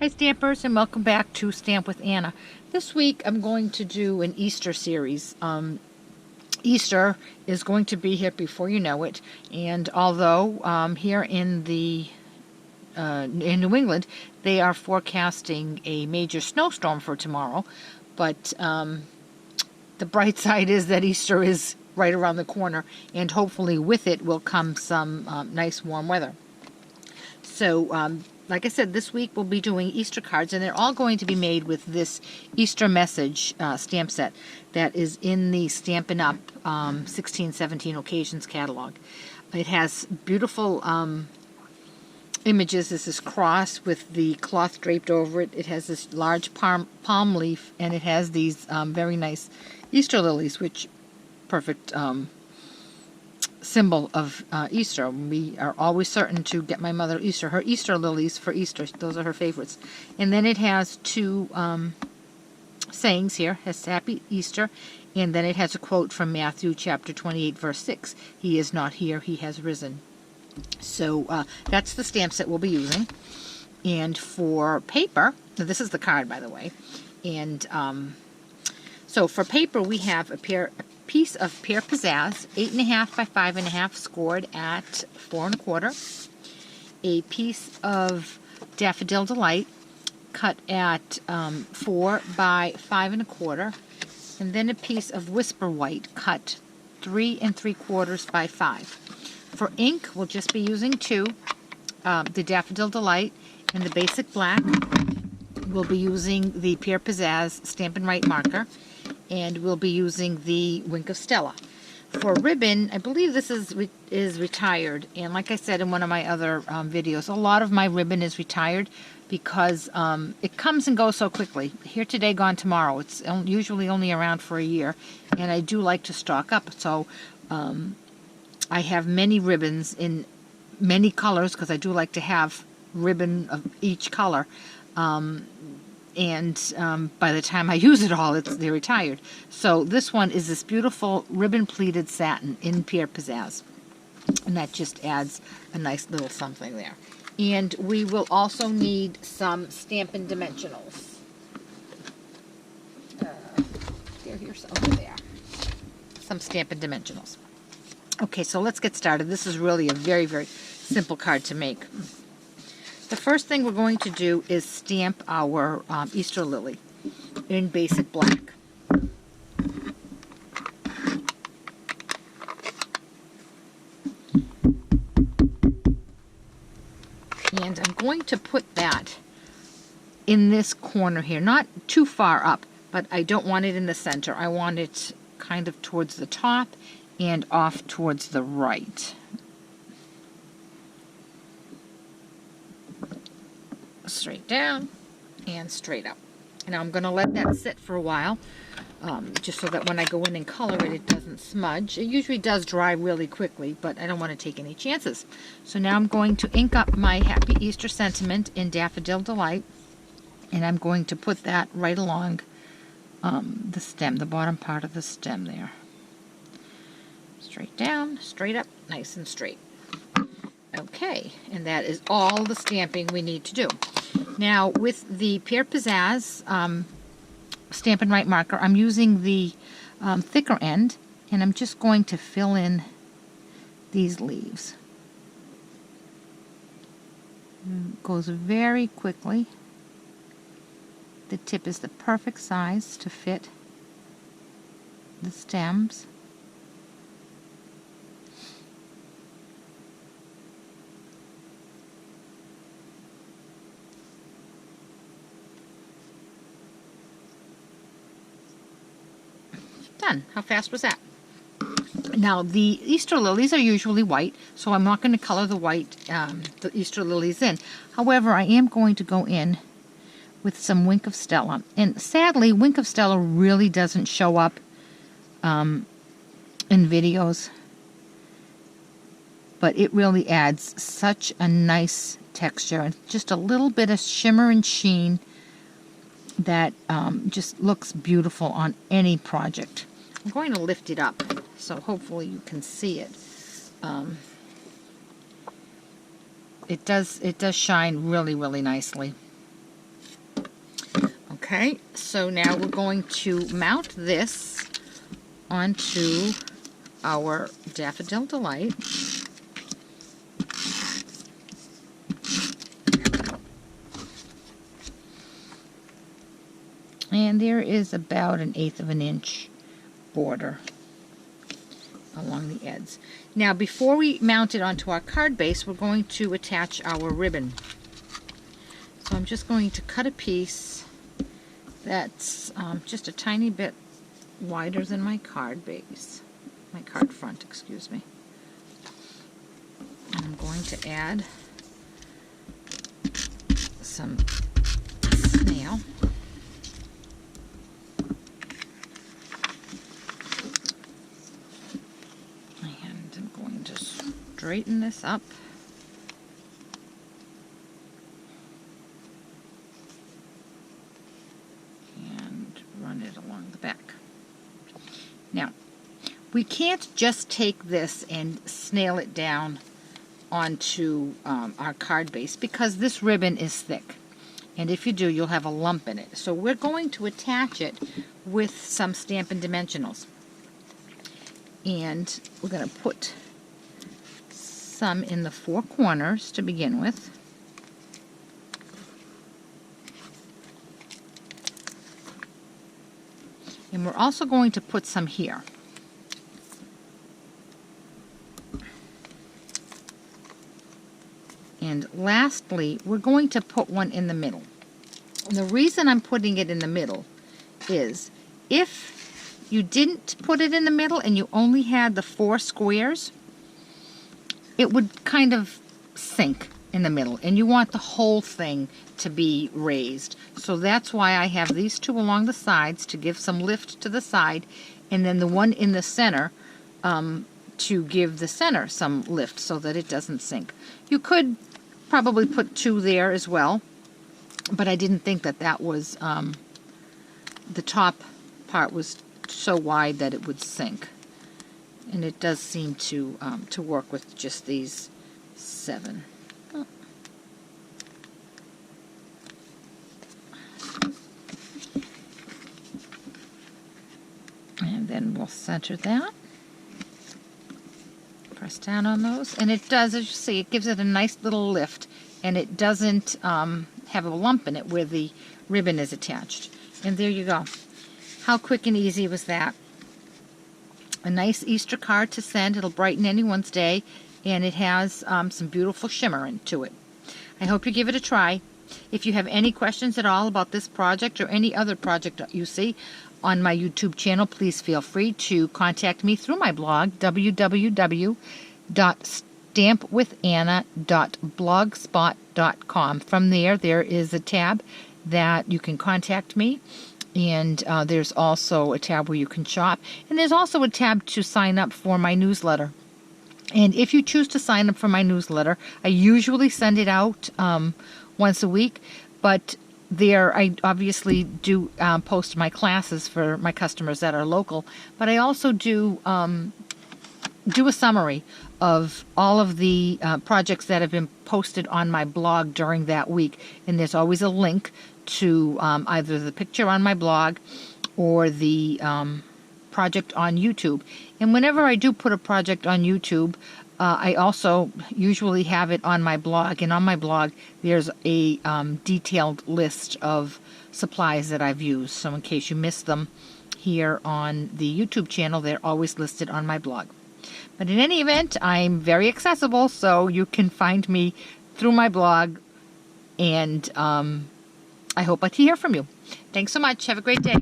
Hi Stampers, and welcome back to Stamp with Anna. This week I'm going to do an Easter series. Easter is going to be here before you know it, and although here in New England they are forecasting a major snowstorm for tomorrow, but the bright side is that Easter is right around the corner, and hopefully with it will come some nice warm weather. So like I said, this week we'll be doing Easter cards, and they're all going to be made with this Easter message stamp set that is in the Stampin' Up! 1617 Occasions catalog. It has beautiful images. This is cross with the cloth draped over it. It has this large palm leaf, and it has these very nice Easter lilies, which perfect symbol of Easter. We are always certain to get my mother her Easter lilies for Easter. Those are her favorites. And then it has two sayings here. It has Happy Easter, and then it has a quote from Matthew chapter 28 verse 6. He is not here, he has risen. So that's the stamp set we'll be using. And for paper, this is the card, by the way, and so for paper we have a piece of Pear Pizzazz, 8.5 by 5.5, scored at 4 1/4. A piece of Daffodil Delight, cut at 4 by 5 1/4, and then a piece of Whisper White, cut 3 3/4 by 5. For ink, we'll just be using two, the Daffodil Delight and the Basic Black. We'll be using the Pear Pizzazz Stampin' Right marker, and we'll be using the Wink of Stella. For ribbon, I believe this is retired, and like I said in one of my other videos, a lot of my ribbon is retired because it comes and goes so quickly. Here today, gone tomorrow. It's usually only around for a year, and I do like to stock up, so I have many ribbons in many colors because I do like to have ribbon of each color. And by the time I use it all, they're retired. So this one is this beautiful ribbon pleated satin in Pear Pizzazz, and that just adds a nice little something there. And we will also need some Stampin' Dimensionals. Here's over there. Some Stampin' Dimensionals. Okay, so let's get started. This is really a very, very simple card to make. The first thing we're going to do is stamp our Easter lily in Basic Black. And I'm going to put that in this corner here, not too far up, but I don't want it in the center. I want it kind of towards the top and off towards the right. Straight down and straight up. Now I'm going to let that sit for a while, just so that when I go in and color it, it doesn't smudge. It usually does dry really quickly, but I don't want to take any chances. So now I'm going to ink up my Happy Easter sentiment in Daffodil Delight, and I'm going to put that right along the stem, the bottom part of the stem there. Straight down, straight up, nice and straight. Okay, and that is all the stamping we need to do. Now, with the Pear Pizzazz Stampin' Right marker, I'm using the thicker end, and I'm just going to fill in these leaves. It goes very quickly. The tip is the perfect size to fit the stems. Done. How fast was that? Now the Easter lilies are usually white, so I'm not going to color the white, the Easter lilies in. However, I am going to go in with some Wink of Stella, and sadly, Wink of Stella really doesn't show up in videos, but it really adds such a nice texture and just a little bit of shimmer and sheen that just looks beautiful on any project. I'm going to lift it up so hopefully you can see it. It does shine really, really nicely. Okay, so now we're going to mount this onto our Daffodil Delight. And there is about 1/8 of an inch border along the edge. Now, before we mount it onto our card base, we're going to attach our ribbon. So I'm just going to cut a piece that's just a tiny bit wider than my card base, my card front, excuse me. And I'm going to add some snail. And I'm going to straighten this up. Run it along the back. Now, we can't just take this and snail it down onto our card base because this ribbon is thick. And if you do, you'll have a lump in it. So we're going to attach it with some Stampin' Dimensionals. And we're going to put some in the 4 corners to begin with. And we're also going to put some here. And lastly, we're going to put one in the middle. And the reason I'm putting it in the middle is if you didn't put it in the middle and you only had the 4 squares, it would kind of sink in the middle, and you want the whole thing to be raised. So that's why I have these 2 along the sides to give some lift to the side, and then the one in the center to give the center some lift so that it doesn't sink. You could probably put 2 there as well, but I didn't think that that was the top part was so wide that it would sink, and it does seem to work with just these 7. And then we'll center that. Press down on those. And it does, as you see, it gives it a nice little lift. And it doesn't have a lump in it where the ribbon is attached. And there you go. How quick and easy was that? A nice Easter card to send. It'll brighten anyone's day. And it has some beautiful shimmer into it. I hope you give it a try. If you have any questions at all about this project or any other project you see on my YouTube channel, please feel free to contact me through my blog, www.stampwithanna.blogspot.com. From there is a tab that you can contact me, and there's also a tab where you can shop, and there's also a tab to sign up for my newsletter. And if you choose to sign up for my newsletter, I usually send it out once a week, but there I obviously do post my classes for my customers that are local, but I also do a summary of all of the projects that have been posted on my blog during that week, and there's always a link to either the picture on my blog or the project on YouTube. And whenever I do put a project on YouTube, I also usually have it on my blog, and on my blog there's a detailed list of supplies that I've used. So in case you missed them here on the YouTube channel, they're always listed on my blog. But in any event, I'm very accessible, so you can find me through my blog, and I hope to hear from you. Thanks so much. Have a great day.